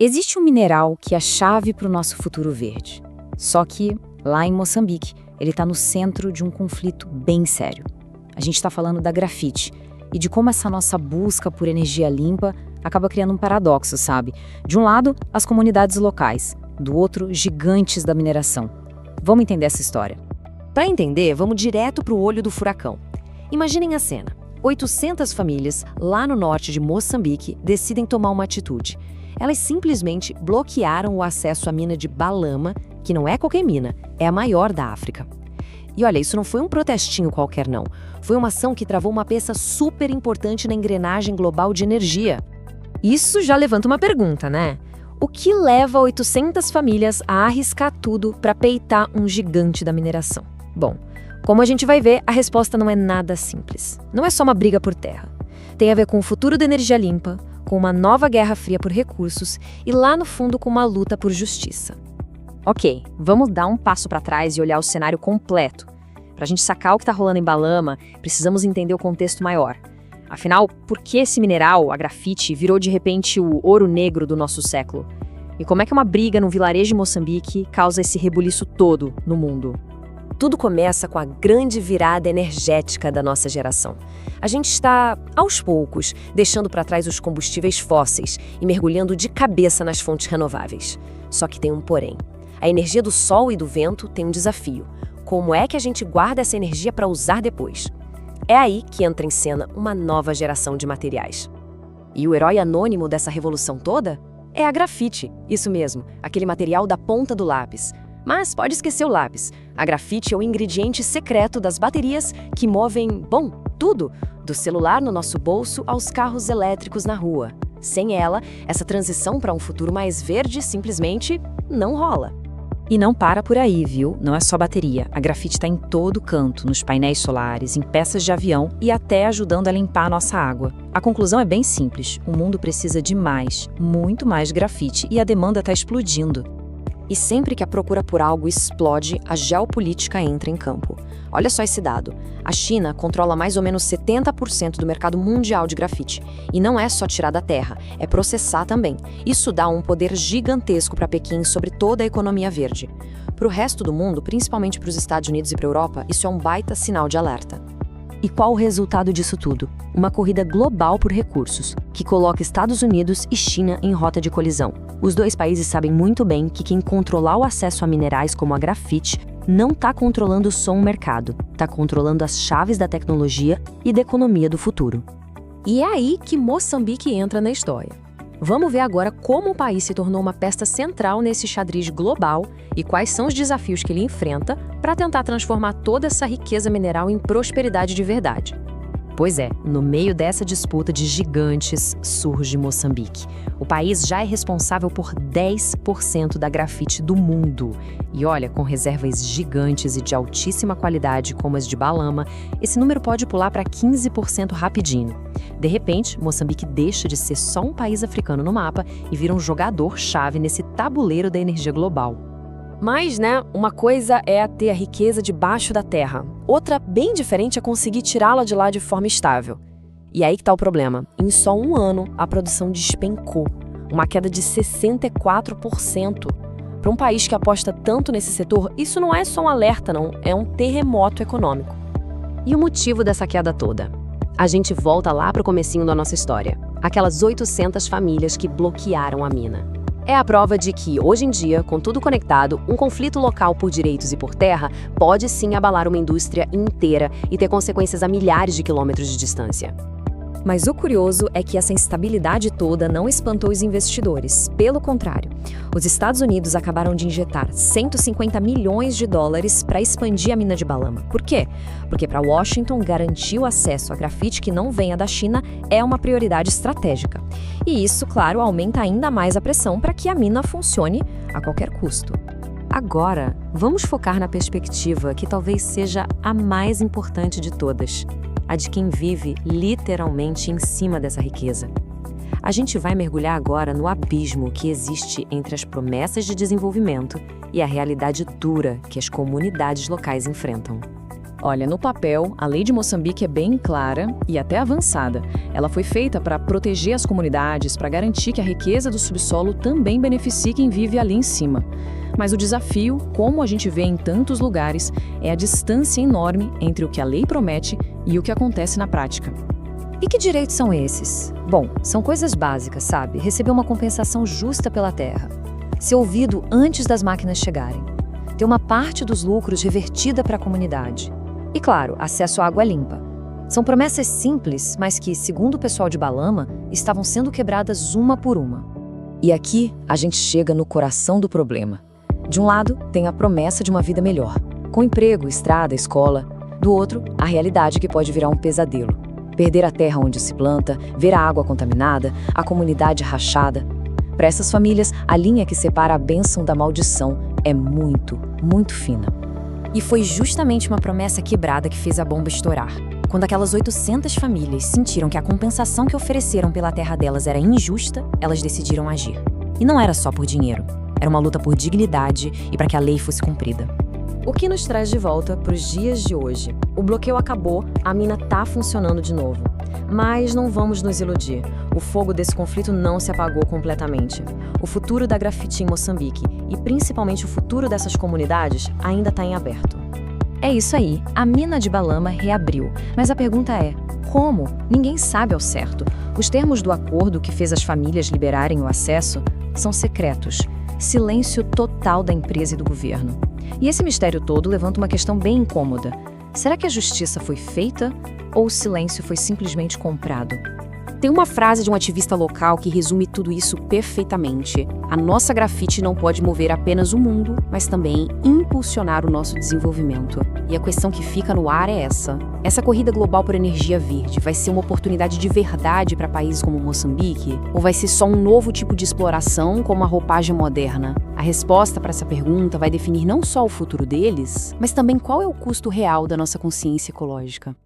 Existe um mineral que é a chave para o nosso futuro verde. Só que, lá em Moçambique, ele está no centro de um conflito bem sério. A gente está falando da grafite e de como essa nossa busca por energia limpa acaba criando um paradoxo, sabe? De um lado, as comunidades locais, do outro, gigantes da mineração. Vamos entender essa história. Para entender, vamos direto para o olho do furacão. Imaginem a cena. 800 famílias, lá no norte de Moçambique, decidem tomar uma atitude. Elas simplesmente bloquearam o acesso à mina de Balama, que não é qualquer mina, é a maior da África. E olha, isso não foi um protestinho qualquer não. Foi uma ação que travou uma peça super importante na engrenagem global de energia. Isso já levanta uma pergunta, né? O que leva 800 famílias a arriscar tudo para peitar um gigante da mineração? Bom, como a gente vai ver, a resposta não é nada simples. Não é só uma briga por terra. Tem a ver com o futuro da energia limpa, com uma nova guerra fria por recursos e lá no fundo com uma luta por justiça. Ok, vamos dar um passo para trás e olhar o cenário completo. Para a gente sacar o que está rolando em Balama, precisamos entender o contexto maior. Afinal, por que esse mineral, a grafite, virou de repente o ouro negro do nosso século? E como é que uma briga num vilarejo de Moçambique causa esse rebuliço todo no mundo? Tudo começa com a grande virada energética da nossa geração. A gente está, aos poucos, deixando para trás os combustíveis fósseis e mergulhando de cabeça nas fontes renováveis. Só que tem um porém. A energia do sol e do vento tem um desafio. Como é que a gente guarda essa energia para usar depois? É aí que entra em cena uma nova geração de materiais. E o herói anônimo dessa revolução toda é a grafite. Isso mesmo, aquele material da ponta do lápis. Mas pode esquecer o lápis. A grafite é o ingrediente secreto das baterias que movem, bom, tudo, do celular no nosso bolso aos carros elétricos na rua. Sem ela, essa transição para um futuro mais verde simplesmente não rola. E não para por aí, viu? Não é só bateria. A grafite está em todo canto, nos painéis solares, em peças de avião e até ajudando a limpar a nossa água. A conclusão é bem simples. O mundo precisa de mais, muito mais grafite e a demanda está explodindo. E sempre que a procura por algo explode, a geopolítica entra em campo. Olha só esse dado. A China controla mais ou menos 70% do mercado mundial de grafite. E não é só tirar da terra, é processar também. Isso dá um poder gigantesco para Pequim sobre toda a economia verde. Para o resto do mundo, principalmente para os Estados Unidos e para a Europa, isso é um baita sinal de alerta. E qual o resultado disso tudo? Uma corrida global por recursos, que coloca Estados Unidos e China em rota de colisão. Os dois países sabem muito bem que quem controlar o acesso a minerais como a grafite não está controlando só um mercado, está controlando as chaves da tecnologia e da economia do futuro. E é aí que Moçambique entra na história. Vamos ver agora como o país se tornou uma peça central nesse xadrez global e quais são os desafios que ele enfrenta para tentar transformar toda essa riqueza mineral em prosperidade de verdade. Pois é, no meio dessa disputa de gigantes surge Moçambique. O país já é responsável por 10% da grafite do mundo. E olha, com reservas gigantes e de altíssima qualidade como as de Balama, esse número pode pular para 15% rapidinho. De repente, Moçambique deixa de ser só um país africano no mapa e vira um jogador-chave nesse tabuleiro da energia global. Mas, uma coisa é ter a riqueza debaixo da terra. Outra, bem diferente, é conseguir tirá-la de lá de forma estável. E aí que tá o problema. Em só um ano, a produção despencou. Uma queda de 64%. Para um país que aposta tanto nesse setor, isso não é só um alerta, não. É um terremoto econômico. E o motivo dessa queda toda? A gente volta lá para o comecinho da nossa história. Aquelas 800 famílias que bloquearam a mina. É a prova de que, hoje em dia, com tudo conectado, um conflito local por direitos e por terra pode sim abalar uma indústria inteira e ter consequências a milhares de quilômetros de distância. Mas o curioso é que essa instabilidade toda não espantou os investidores. Pelo contrário, os Estados Unidos acabaram de injetar 150 milhões de dólares para expandir a mina de Balama. Por quê? Porque para Washington, garantir o acesso a grafite que não venha da China é uma prioridade estratégica. E isso, claro, aumenta ainda mais a pressão para que a mina funcione a qualquer custo. Agora, vamos focar na perspectiva que talvez seja a mais importante de todas. A de quem vive literalmente em cima dessa riqueza. A gente vai mergulhar agora no abismo que existe entre as promessas de desenvolvimento e a realidade dura que as comunidades locais enfrentam. Olha, no papel, a lei de Moçambique é bem clara e até avançada. Ela foi feita para proteger as comunidades, para garantir que a riqueza do subsolo também beneficie quem vive ali em cima. Mas o desafio, como a gente vê em tantos lugares, é a distância enorme entre o que a lei promete e o que acontece na prática. E que direitos são esses? Bom, são coisas básicas, sabe? Receber uma compensação justa pela terra. Ser ouvido antes das máquinas chegarem. Ter uma parte dos lucros revertida para a comunidade. E, claro, acesso à água limpa. São promessas simples, mas que, segundo o pessoal de Balama, estavam sendo quebradas uma por uma. E aqui a gente chega no coração do problema. De um lado, tem a promessa de uma vida melhor, com emprego, estrada, escola. Do outro, a realidade que pode virar um pesadelo. Perder a terra onde se planta, ver a água contaminada, a comunidade rachada. Para essas famílias, a linha que separa a bênção da maldição é muito, muito fina. E foi justamente uma promessa quebrada que fez a bomba estourar. Quando aquelas 800 famílias sentiram que a compensação que ofereceram pela terra delas era injusta, elas decidiram agir. E não era só por dinheiro. Era uma luta por dignidade e para que a lei fosse cumprida. O que nos traz de volta para os dias de hoje. O bloqueio acabou, a mina tá funcionando de novo. Mas não vamos nos iludir. O fogo desse conflito não se apagou completamente. O futuro da grafite em Moçambique, e principalmente o futuro dessas comunidades, ainda está em aberto. É isso aí, a mina de Balama reabriu. Mas a pergunta é, como? Ninguém sabe ao certo. Os termos do acordo que fez as famílias liberarem o acesso são secretos. Silêncio total da empresa e do governo. E esse mistério todo levanta uma questão bem incômoda. Será que a justiça foi feita ou o silêncio foi simplesmente comprado? Tem uma frase de um ativista local que resume tudo isso perfeitamente. A nossa grafite não pode mover apenas o mundo, mas também impulsionar o nosso desenvolvimento. E a questão que fica no ar é essa. Essa corrida global por energia verde vai ser uma oportunidade de verdade para países como Moçambique? Ou vai ser só um novo tipo de exploração com uma roupagem moderna? A resposta para essa pergunta vai definir não só o futuro deles, mas também qual é o custo real da nossa consciência ecológica.